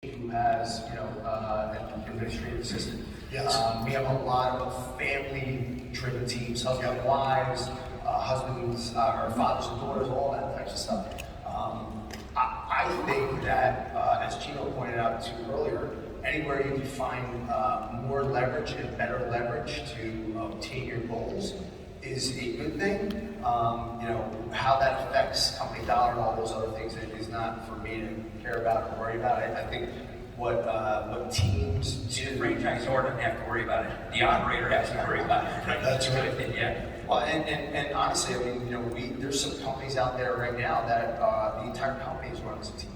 who has, an administrative assistant. Yes. We have a lot of family-driven teams, husband and wives, husbands or fathers and daughters, all that types of stuff. I think that, as Gino pointed out to you earlier, anywhere you can find more leverage and better leverage to obtain your goals is a good thing. How that affects company dollar and all those other things is not for me to care about or worry about. I think what teams do. The franchisor doesn't have to worry about it. The operator has to worry about it. Right? That's right. Yeah. Well, and honestly, I mean, there's some companies out there right now that the entire company is run as a team.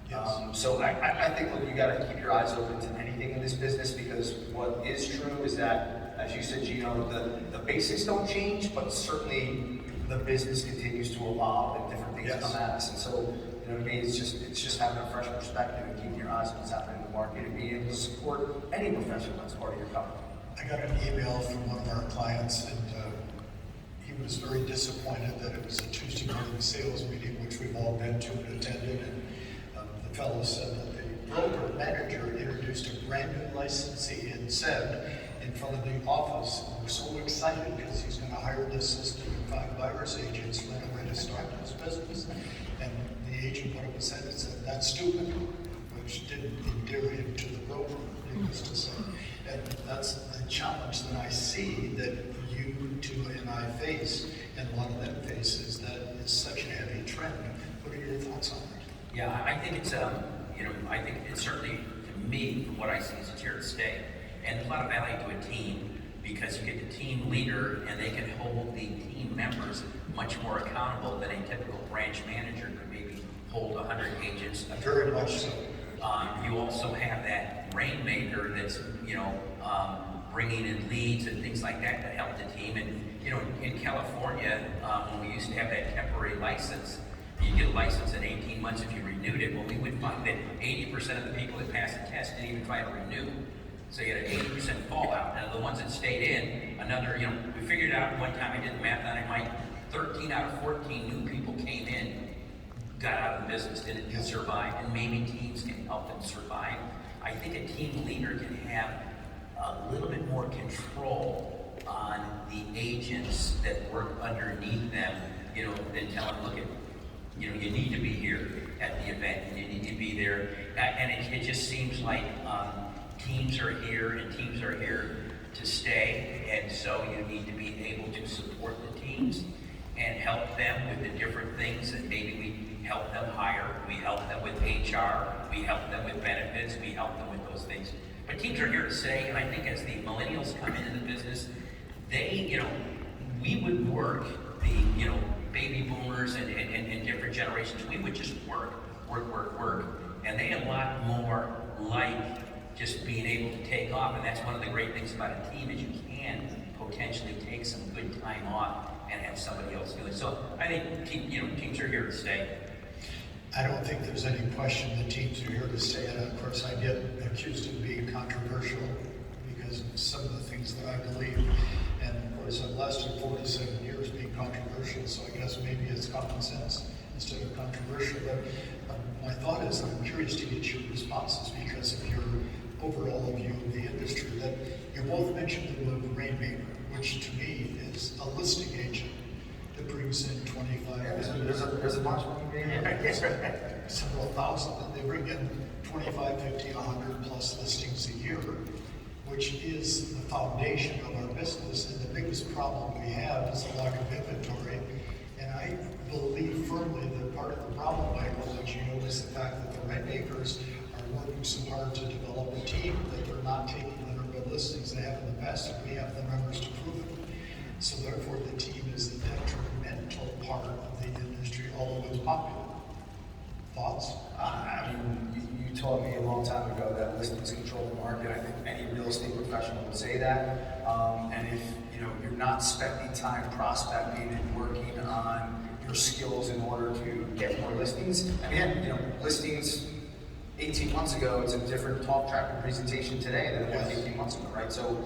Yes. So I think, look, you got to keep your eyes open to anything in this business, because what is true is that, as you said, Gino, the basics don't change, but certainly the business continues to evolve and different things Yes. come at us. And so, you know what I mean, it's just having a fresh perspective and keeping your eyes on what's happening in the market and being able to support any professional that's part of your company. I got an email from one of our clients, and he was very disappointed that it was a Tuesday morning sales meeting, which we've all been to and attended, and the fellow said that the broker manager introduced a brand new licensee and said in front of the office, we're so excited because he's going to hire this system and 5 buyers agents right away to start his business. And the agent put up his hand and said, that's stupid, which didn't endear him to the broker, needless to say. And that's the challenge that I see that you two and I face, and a lot of them faces, that is such a heavy trend. What are your thoughts on it? Yeah, I think it's, I think it's certainly, to me, from what I see, it's here to stay. And there's a lot of value to a team, because you get the team leader and they can hold the team members much more accountable than a typical branch manager could maybe hold 100 agents. Very much so. You also have that rainmaker that's, bringing in leads and things like that that help the team. And, in California, when we used to have that temporary license, you get a license in 18 months if you renewed it. Well, we would find that 80% of the people that passed the test didn't even try to renew. So you had an 80% fallout. Now, the ones that stayed in, we figured out one time, I did the math on it, Mike, 13 out of 14 new people came in, got out of the business, didn't survive, and maybe teams can help them survive. I think a team leader can have a little bit more control on the agents that work underneath them, than tell them, look, you need to be here at the event, and you need to be there. And it just seems like teams are here, and teams are here to stay, and so you need to be able to support the teams and help them with the different things that maybe we help them hire, we help them with HR, we help them with benefits, we help them with those things. But teams are here to stay, and I think as the millennials come into the business, they, we would work the, baby boomers and different generations, we would just work. And they a lot more like just being able to take off, and that's one of the great things about a team is you can potentially take some good time off and have somebody else do it. So I think teams are here to stay. I don't think there's any question that teams are here to stay. And of course, I get accused of being controversial because of some of the things that I believe. And of course, I've lasted 47 years being controversial, so I guess maybe it's common sense instead of controversial. But my thought is, I'm curious to get your responses because of your overall view of the industry. That you both mentioned the word rainmaker, which to me is a listing agent that brings in 25. There's a bunch of them. Several thousand, and they bring in 25, 50, 100 plus listings a year, which is the foundation of our business. And the biggest problem we have is the lack of inventory. And I believe firmly that part of the problem, Michael, as you know, is the fact that the rainmakers are working so hard to develop a team that they're not taking the number of listings they have in the past, and we have the numbers to prove it. So therefore, the team is a detrimental part of the industry, although it's popular. Thoughts? You told me a long time ago that listings control the market. I think any real estate professional would say that. And if you're not spending time prospecting and working on your skills in order to get more listings, and again, listings 18 months ago, it's a different talk track and presentation today than it was 18 months ago, right? So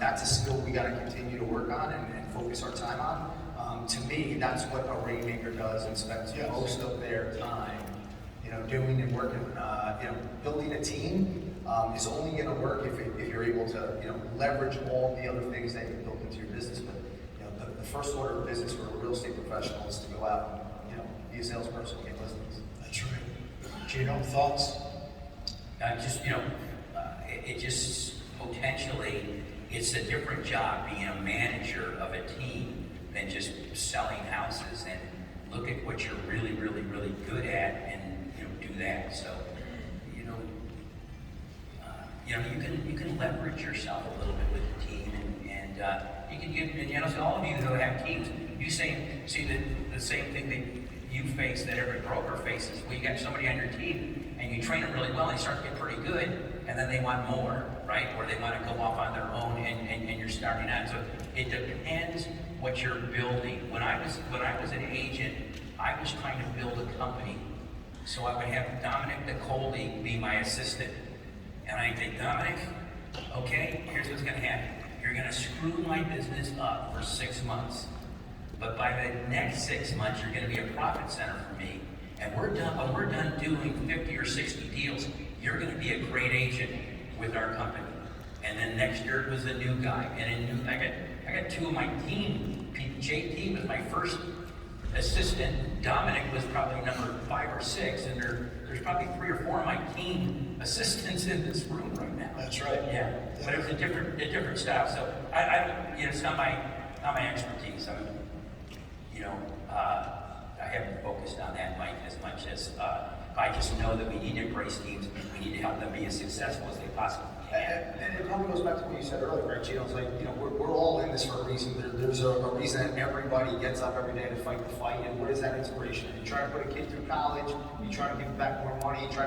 that's a skill we got to continue to work on and focus our time on. To me, that's what a rainmaker does and spends most of their time, doing and working. Building a team is only going to work if you're able to, leverage all the other things that you've built into your business. But, the first order of business for a real estate professional is to go out and, be a salesperson, get listings. That's right. Gino, thoughts? It just potentially, it's a different job being a manager of a team than just selling houses, and look at what you're really, really, really good at and, do that. So, you can leverage yourself a little bit with the team, and you can give, so all of you who have teams, you see the same thing that you face that every broker faces. Well, you got somebody on your team and you train them really well, and they start to get pretty good, and then they want more, right? Or they want to go off on their own, and you're starting out. So it depends what you're building. When I was an agent, I was trying to build a company. So I would have Dominic Nicoli be my assistant. And I think, Dominic, okay, here's what's going to happen. You're going to screw my business up for 6 months. But by the next 6 months, you're going to be a profit center for me. And when we're done doing 50 or 60 deals, you're going to be a great agent with our company. And then next year it was a new guy. And I got two of my team. JT was my first assistant. Dominic was probably number 5 or 6, and there's probably 3 or 4 of my team assistants in this room right now. That's right. Yeah, but it was a different style. So it's not my expertise. I haven't focused on that, Mike, as much as I just know that we need to embrace teams. We need to help them be as successful as they possibly can. And it probably goes back to what you said earlier, right, Gino? It's like, we're all in this for a reason. There's a reason that everybody gets up every day to fight the fight. And what is that inspiration? You try to put a kid through college, you try to give back more money, you try